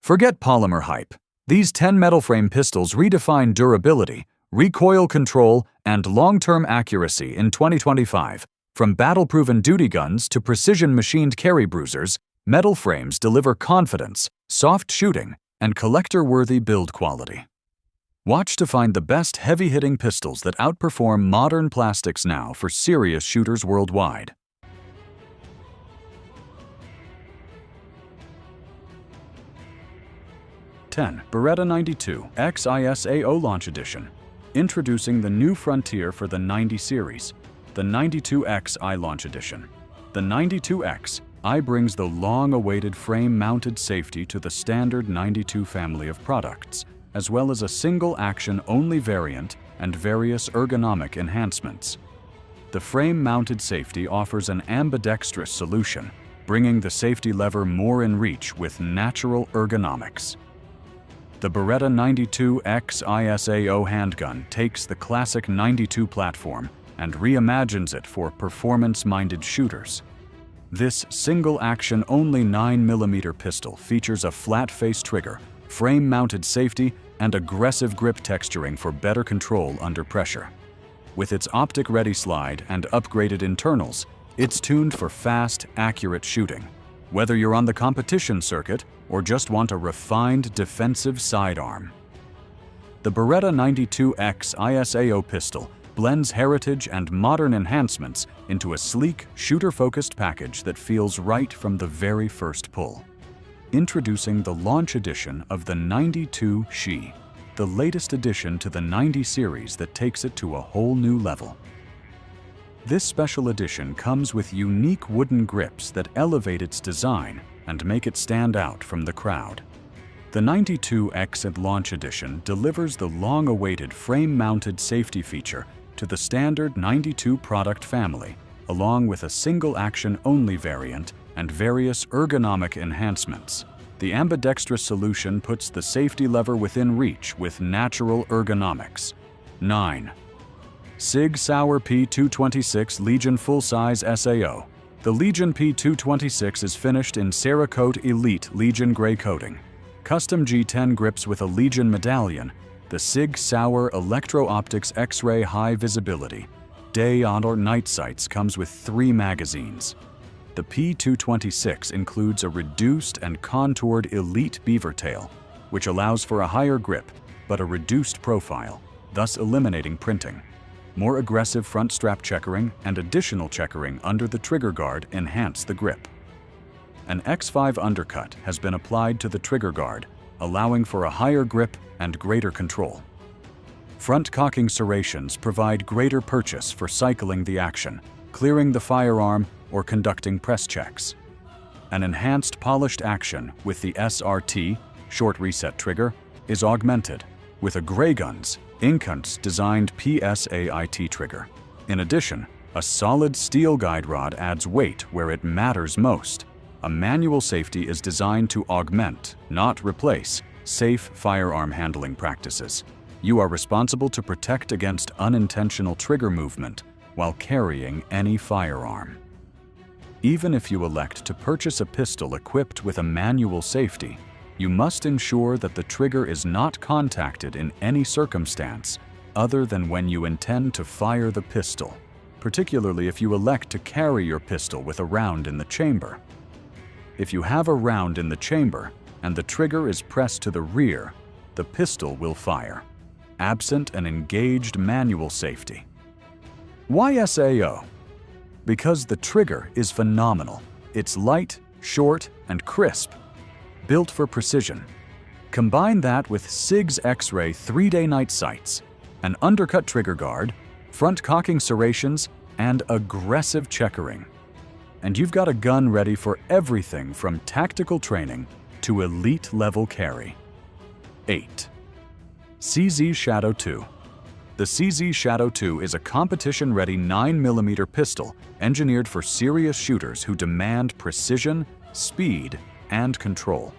Forget polymer hype. These 10 metal frame pistols redefine durability, recoil control, and long-term accuracy in 2025. From battle-proven duty guns to precision-machined carry bruisers, metal frames deliver confidence, soft shooting, and collector-worthy build quality. Watch to find the best heavy-hitting pistols that outperform modern plastics now for serious shooters worldwide. 10. Beretta 92 X ISAO Launch Edition. Introducing the new frontier for the 90 series, the 92X I Launch Edition. The 92X I brings the long-awaited frame-mounted safety to the standard 92 family of products, as well as a single-action-only variant and various ergonomic enhancements. The frame-mounted safety offers an ambidextrous solution, bringing the safety lever more in reach with natural ergonomics. The Beretta 92 X ISAO handgun takes the classic 92 platform and reimagines it for performance-minded shooters. This single-action only 9mm pistol features a flat-face trigger, frame-mounted safety, and aggressive grip texturing for better control under pressure. With its optic-ready slide and upgraded internals, it's tuned for fast, accurate shooting. Whether you're on the competition circuit or just want a refined defensive sidearm. The Beretta 92X ISAO pistol blends heritage and modern enhancements into a sleek, shooter-focused package that feels right from the very first pull. Introducing the launch edition of the 92 She, the latest addition to the 90 series that takes it to a whole new level. This special edition comes with unique wooden grips that elevate its design and make it stand out from the crowd. The 92X Launch Edition delivers the long-awaited frame-mounted safety feature to the standard 92 product family, along with a single-action-only variant and various ergonomic enhancements. The ambidextrous solution puts the safety lever within reach with natural ergonomics. 9. SIG Sauer P226 Legion Full-Size SAO. The Legion P226 is finished in Cerakote Elite Legion Gray coating. Custom G10 grips with a Legion medallion. The SIG Sauer Electro-Optics X-Ray High Visibility day or night sights comes with 3 magazines. The P226 includes a reduced and contoured Elite beaver tail, which allows for a higher grip but a reduced profile, thus eliminating printing. More aggressive front strap checkering and additional checkering under the trigger guard enhance the grip. An X5 undercut has been applied to the trigger guard, allowing for a higher grip and greater control. Front cocking serrations provide greater purchase for cycling the action, clearing the firearm, or conducting press checks. An enhanced polished action with the SRT, short reset trigger, is augmented with a Grey Guns Inkunz designed PSAIT trigger. In addition, a solid steel guide rod adds weight where it matters most. A manual safety is designed to augment, not replace, safe firearm handling practices. You are responsible to protect against unintentional trigger movement while carrying any firearm. Even if you elect to purchase a pistol equipped with a manual safety, you must ensure that the trigger is not contacted in any circumstance other than when you intend to fire the pistol, particularly if you elect to carry your pistol with a round in the chamber. If you have a round in the chamber and the trigger is pressed to the rear, the pistol will fire, absent an engaged manual safety. Why SAO? Because the trigger is phenomenal. It's light, short, and crisp. Built for precision. Combine that with SIG's X-Ray 3-day night sights, an undercut trigger guard, front cocking serrations, and aggressive checkering. And you've got a gun ready for everything from tactical training to elite-level carry. 8. CZ Shadow 2. The CZ Shadow 2 is a competition-ready 9mm pistol engineered for serious shooters who demand precision, speed, and control.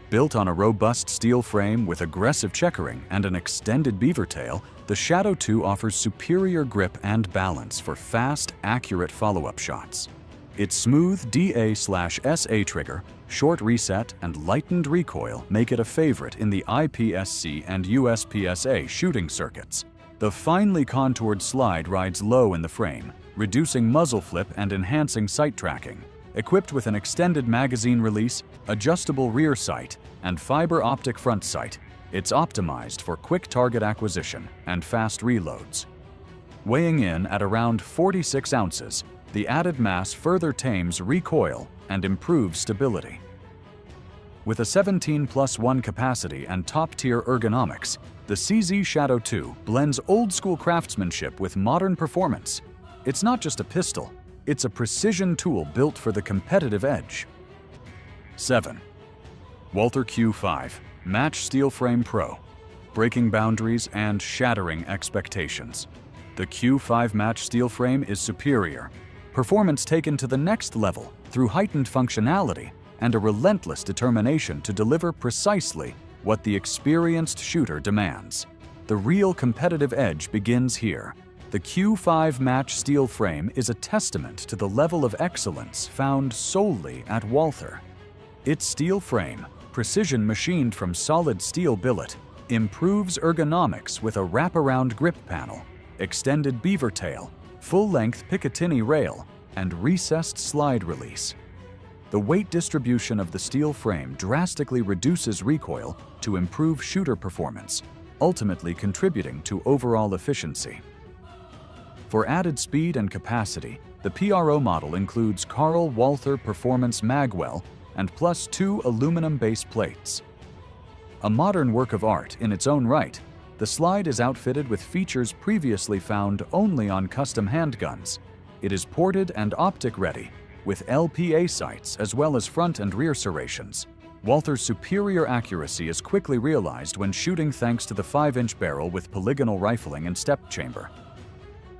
Built on a robust steel frame with aggressive checkering and an extended beaver tail, the Shadow 2 offers superior grip and balance for fast, accurate follow-up shots. Its smooth DA/SA trigger short reset, and lightened recoil make it a favorite in the IPSC and USPSA shooting circuits. The finely contoured slide rides low in the frame, reducing muzzle flip and enhancing sight tracking. Equipped with an extended magazine release, adjustable rear sight, and fiber optic front sight, it's optimized for quick target acquisition and fast reloads. Weighing in at around 46 ounces, the added mass further tames recoil and improves stability. With a 17+1 capacity and top-tier ergonomics, the CZ Shadow 2 blends old-school craftsmanship with modern performance. It's not just a pistol, it's a precision tool built for the competitive edge. 7. Walther Q5 Match Steel Frame Pro. Breaking boundaries and shattering expectations. The Q5 Match Steel Frame is superior. Performance taken to the next level through heightened functionality and a relentless determination to deliver precisely what the experienced shooter demands. The real competitive edge begins here. The Q5 Match Steel Frame is a testament to the level of excellence found solely at Walther. Its steel frame, precision machined from solid steel billet, improves ergonomics with a wraparound grip panel, extended beaver tail, full-length Picatinny rail, and recessed slide release. The weight distribution of the steel frame drastically reduces recoil to improve shooter performance, ultimately contributing to overall efficiency. For added speed and capacity, the PRO model includes Karl Walther Performance Magwell and +2 aluminum base plates. A modern work of art in its own right, the slide is outfitted with features previously found only on custom handguns. It is ported and optic-ready, with LPA sights as well as front and rear serrations. Walther's superior accuracy is quickly realized when shooting thanks to the 5-inch barrel with polygonal rifling and step chamber.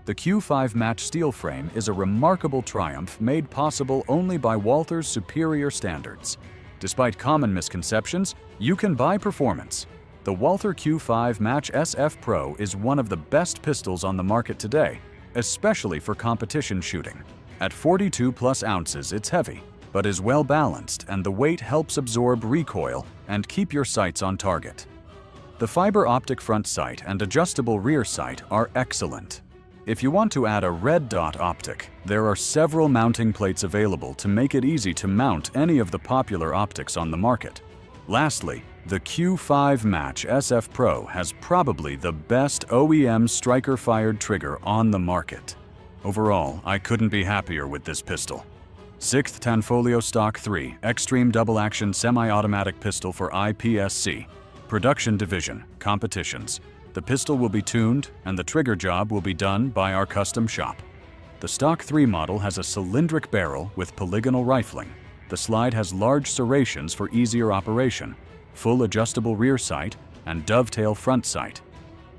The Q5 Match Steel Frame is a remarkable triumph made possible only by Walther's superior standards. Despite common misconceptions, you can buy performance. The Walther Q5 Match SF Pro is one of the best pistols on the market today, especially for competition shooting. At 42+ ounces, it's heavy, but is well balanced, and the weight helps absorb recoil and keep your sights on target. The fiber optic front sight and adjustable rear sight are excellent. If you want to add a red dot optic, there are several mounting plates available to make it easy to mount any of the popular optics on the market. Lastly, the Q5 Match SF Pro has probably the best OEM striker-fired trigger on the market. Overall, I couldn't be happier with this pistol. 6th Tanfoglio Stock 3 Extreme Double Action Semi-Automatic Pistol for IPSC. Production Division, Competitions. The pistol will be tuned and the trigger job will be done by our custom shop. The Stock 3 model has a cylindric barrel with polygonal rifling. The slide has large serrations for easier operation, full adjustable rear sight, and dovetail front sight.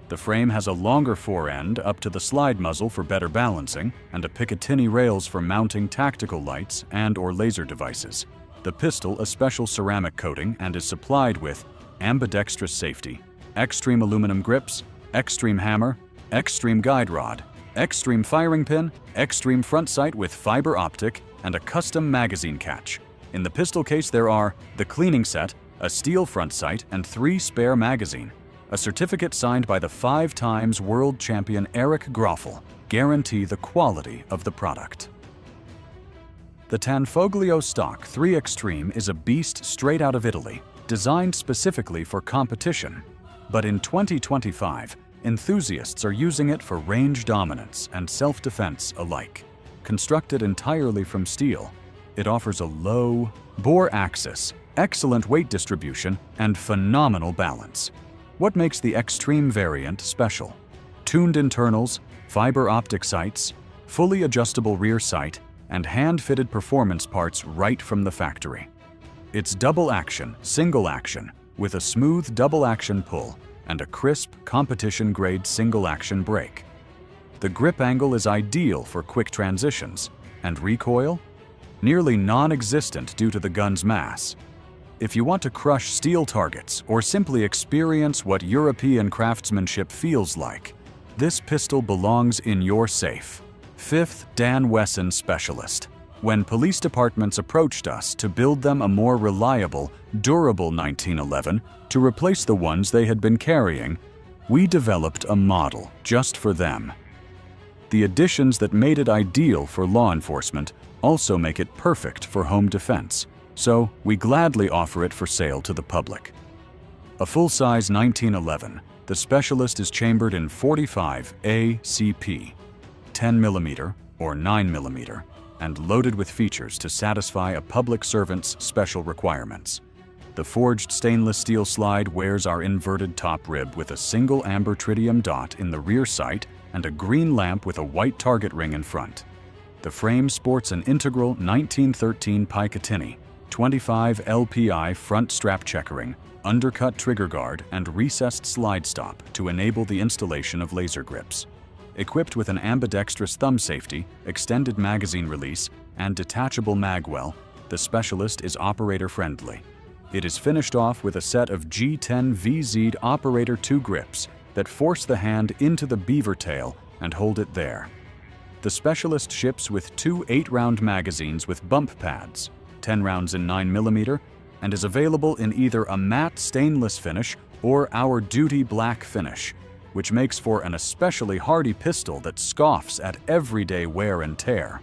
The frame has a longer forend up to the slide muzzle for better balancing and a Picatinny rails for mounting tactical lights and/or laser devices. The pistol a special ceramic coating and is supplied with ambidextrous safety, extreme aluminum grips, extreme hammer, extreme guide rod, extreme firing pin, extreme front sight with fiber optic, and a custom magazine catch. In the pistol case there are the cleaning set, a steel front sight, and 3 spare magazine. A certificate signed by the 5-time world champion Eric Groffel guarantee the quality of the product. The Tanfoglio Stock 3 Extreme is a beast straight out of Italy, designed specifically for competition. But in 2025, enthusiasts are using it for range dominance and self-defense alike. Constructed entirely from steel, it offers a low bore axis, excellent weight distribution, and phenomenal balance. What makes the Extreme variant special? Tuned internals, fiber optic sights, fully adjustable rear sight, and hand-fitted performance parts right from the factory. It's double action, single action, with a smooth double action pull and a crisp competition-grade single action brake. The grip angle is ideal for quick transitions, and recoil? Nearly non-existent due to the gun's mass. If you want to crush steel targets or simply experience what European craftsmanship feels like, this pistol belongs in your safe. 5th Dan Wesson Specialist. When police departments approached us to build them a more reliable, durable 1911 to replace the ones they had been carrying, we developed a model just for them. The additions that made it ideal for law enforcement also make it perfect for home defense, so we gladly offer it for sale to the public. A full-size 1911, the Specialist is chambered in 45 ACP, 10mm or 9mm, and loaded with features to satisfy a public servant's special requirements. The forged stainless steel slide wears our inverted top rib with a single amber tritium dot in the rear sight and a green lamp with a white target ring in front. The frame sports an integral 1913 Picatinny, 25 LPI front strap checkering, undercut trigger guard, and recessed slide stop to enable the installation of laser grips. Equipped with an ambidextrous thumb safety, extended magazine release, and detachable magwell, the Specialist is operator-friendly. It is finished off with a set of G10 VZ'd Operator 2 grips that force the hand into the beaver tail and hold it there. The Specialist ships with two 8-round magazines with bump pads, 10 rounds in 9mm, and is available in either a matte stainless finish or our duty black finish, which makes for an especially hardy pistol that scoffs at everyday wear and tear.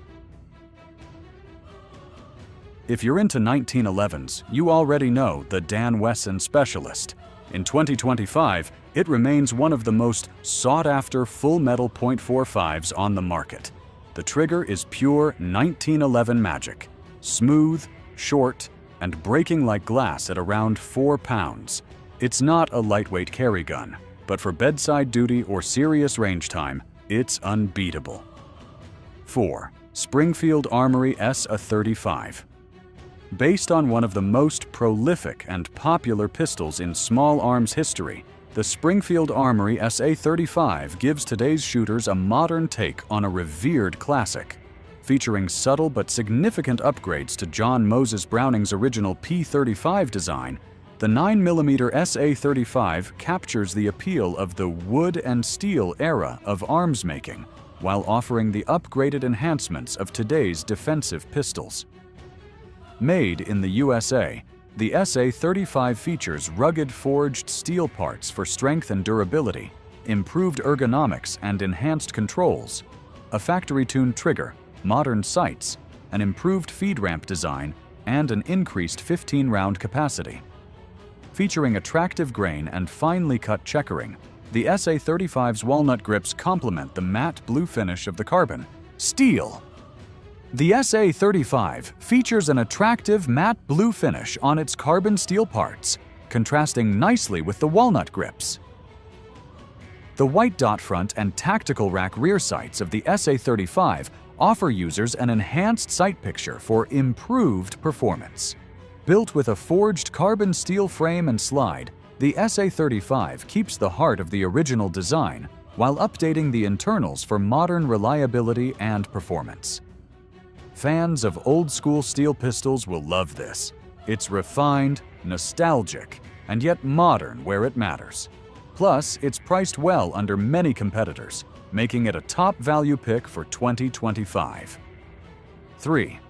If you're into 1911s, you already know the Wesson Specialist. In 2025, it remains one of the most sought-after full-metal .45s on the market. The trigger is pure 1911 magic, smooth, short, and breaking like glass at around 4 pounds. It's not a lightweight carry gun, but for bedside duty or serious range time, it's unbeatable. 4. Springfield Armory SA-35. Based on one of the most prolific and popular pistols in small arms history, the Springfield Armory SA-35 gives today's shooters a modern take on a revered classic. Featuring subtle but significant upgrades to John Moses Browning's original P-35 design, the 9mm SA-35 captures the appeal of the wood and steel era of arms making, while offering the upgraded enhancements of today's defensive pistols. Made in the USA, the SA-35 features rugged forged steel parts for strength and durability, improved ergonomics and enhanced controls, a factory-tuned trigger, modern sights, an improved feed ramp design, and an increased 15-round capacity. Featuring attractive grain and finely cut checkering, the SA-35's walnut grips complement the matte blue finish of the carbon steel. The SA-35 features an attractive matte blue finish on its carbon steel parts, contrasting nicely with the walnut grips. The white dot front and tactical rack rear sights of the SA-35 offer users an enhanced sight picture for improved performance. Built with a forged carbon steel frame and slide, the SA-35 keeps the heart of the original design while updating the internals for modern reliability and performance. Fans of old-school steel pistols will love this. It's refined, nostalgic, and yet modern where it matters. Plus, it's priced well under many competitors, making it a top value pick for 2025. 3.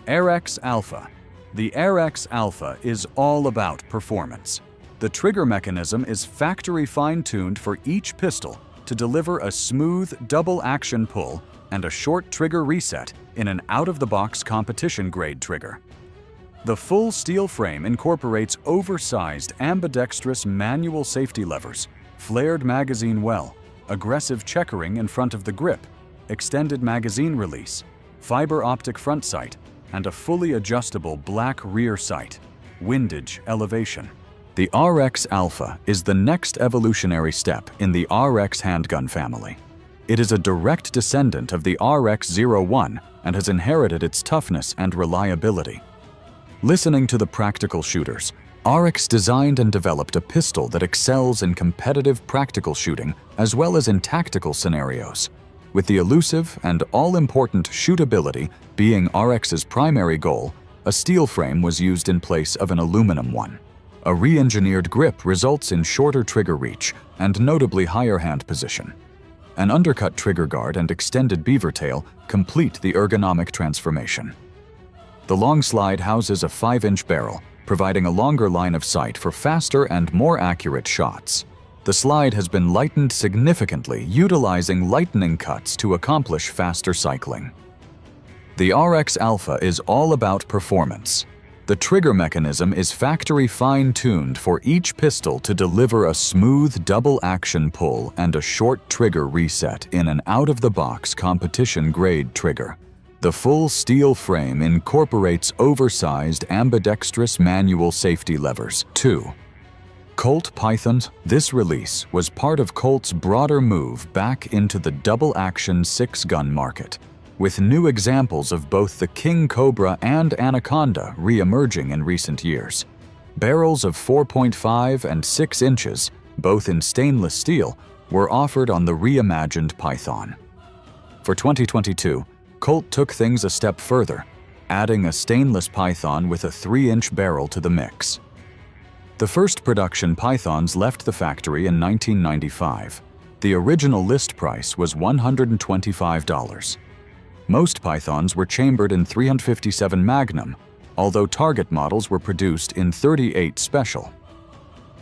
AirX Alpha. The AirX Alpha is all about performance. The trigger mechanism is factory fine-tuned for each pistol to deliver a smooth double-action pull and a short trigger reset in an out-of-the-box competition-grade trigger. The full steel frame incorporates oversized ambidextrous manual safety levers, flared magazine well, aggressive checkering in front of the grip, extended magazine release, fiber optic front sight, and a fully adjustable black rear sight, windage elevation. The RX Alpha is the next evolutionary step in the RX handgun family. It is a direct descendant of the RX-01 and has inherited its toughness and reliability. Listening to the practical shooters, RX designed and developed a pistol that excels in competitive practical shooting as well as in tactical scenarios. With the elusive and all-important shootability being RX's primary goal, a steel frame was used in place of an aluminum one. A re-engineered grip results in shorter trigger reach and notably higher hand position. An undercut trigger guard and extended beaver tail complete the ergonomic transformation. The long slide houses a 5-inch barrel, providing a longer line of sight for faster and more accurate shots. The slide has been lightened significantly, utilizing lightning cuts to accomplish faster cycling. The RX Alpha is all about performance. The trigger mechanism is factory fine-tuned for each pistol to deliver a smooth double-action pull and a short trigger reset in an out-of-the-box competition-grade trigger. The full steel frame incorporates oversized ambidextrous manual safety levers, too. Colt Python. This release was part of Colt's broader move back into the double-action 6-gun market, with new examples of both the King Cobra and Anaconda re-emerging in recent years. Barrels of 4.5 and 6 inches, both in stainless steel, were offered on the reimagined Python. For 2022, Colt took things a step further, adding a stainless Python with a 3-inch barrel to the mix. The first production Pythons left the factory in 1995. The original list price was $125. Most Pythons were chambered in 357 Magnum, although target models were produced in 38 Special.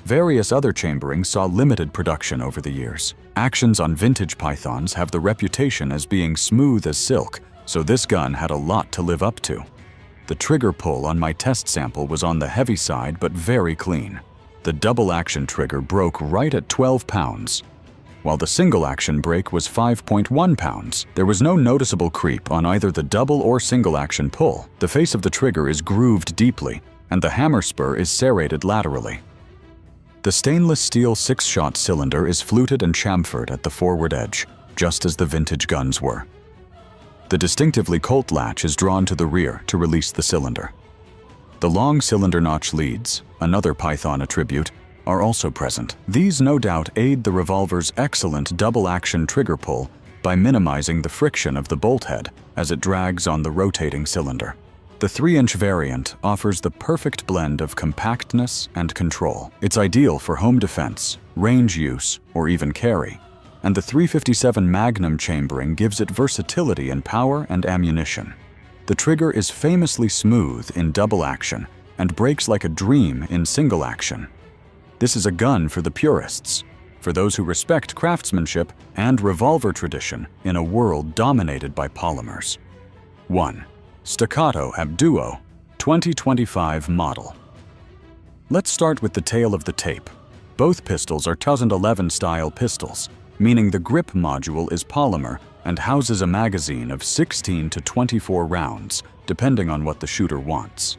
Various other chamberings saw limited production over the years. Actions on vintage Pythons have the reputation as being smooth as silk, so this gun had a lot to live up to. The trigger pull on my test sample was on the heavy side but very clean. The double-action trigger broke right at 12 pounds, while the single-action break was 5.1 pounds. There was no noticeable creep on either the double or single-action pull. The face of the trigger is grooved deeply, and the hammer spur is serrated laterally. The stainless steel 6-shot cylinder is fluted and chamfered at the forward edge, just as the vintage guns were. The distinctively Colt latch is drawn to the rear to release the cylinder. The long cylinder notch leads, another Python attribute, are also present. These no doubt aid the revolver's excellent double-action trigger pull by minimizing the friction of the bolt head as it drags on the rotating cylinder. The 3-inch variant offers the perfect blend of compactness and control. It's ideal for home defense, range use, or even carry, and the 357 Magnum chambering gives it versatility in power and ammunition. The trigger is famously smooth in double action and breaks like a dream in single action. This is a gun for the purists, for those who respect craftsmanship and revolver tradition in a world dominated by polymers. 1. Staccato Abduo 2025 model. Let's start with the tail of the tape. Both pistols are 2011 style pistols, meaning the grip module is polymer and houses a magazine of 16 to 24 rounds, depending on what the shooter wants.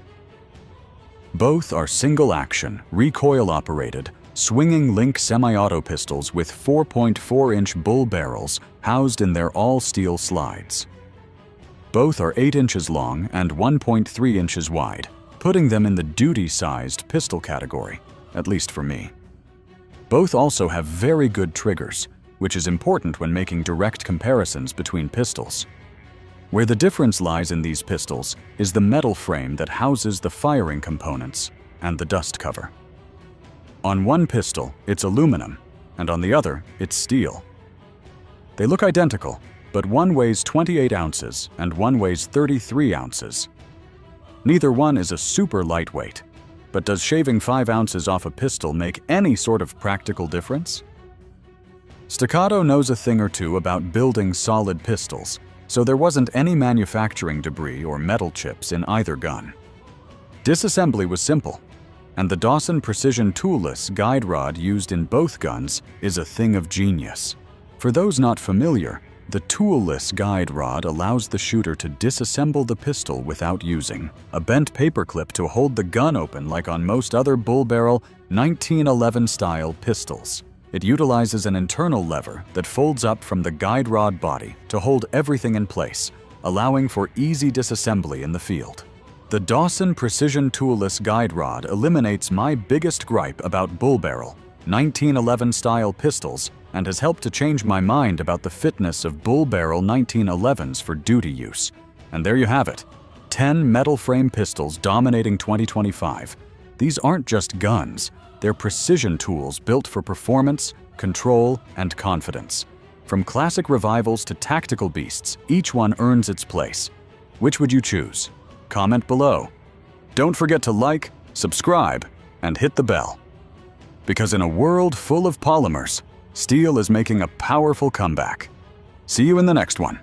Both are single-action, recoil-operated, swinging link semi-auto pistols with 4.4-inch bull barrels housed in their all-steel slides. Both are 8 inches long and 1.3 inches wide, putting them in the duty-sized pistol category, at least for me. Both also have very good triggers, which is important when making direct comparisons between pistols. Where the difference lies in these pistols is the metal frame that houses the firing components and the dust cover. On one pistol, it's aluminum, and on the other, it's steel. They look identical, but one weighs 28 ounces and one weighs 33 ounces. Neither one is a super lightweight, but does shaving 5 ounces off a pistol make any sort of practical difference? Staccato knows a thing or two about building solid pistols, so there wasn't any manufacturing debris or metal chips in either gun. Disassembly was simple, and the Dawson Precision Toolless guide rod used in both guns is a thing of genius. For those not familiar, the toolless guide rod allows the shooter to disassemble the pistol without using a bent paperclip to hold the gun open like on most other bull barrel 1911 style pistols. It utilizes an internal lever that folds up from the guide rod body to hold everything in place, allowing for easy disassembly in the field. The Dawson Precision Toolless guide rod eliminates my biggest gripe about bull barrel 1911 style pistols and has helped to change my mind about the fitness of bull barrel 1911s for duty use. And there you have it, 10 metal frame pistols dominating 2025. These aren't just guns. They're precision tools built for performance, control, and confidence. From classic revivals to tactical beasts, each one earns its place. Which would you choose? comment below. Don't forget to like, subscribe, and hit the bell. Because in a world full of polymers, steel is making a powerful comeback. See you in the next one.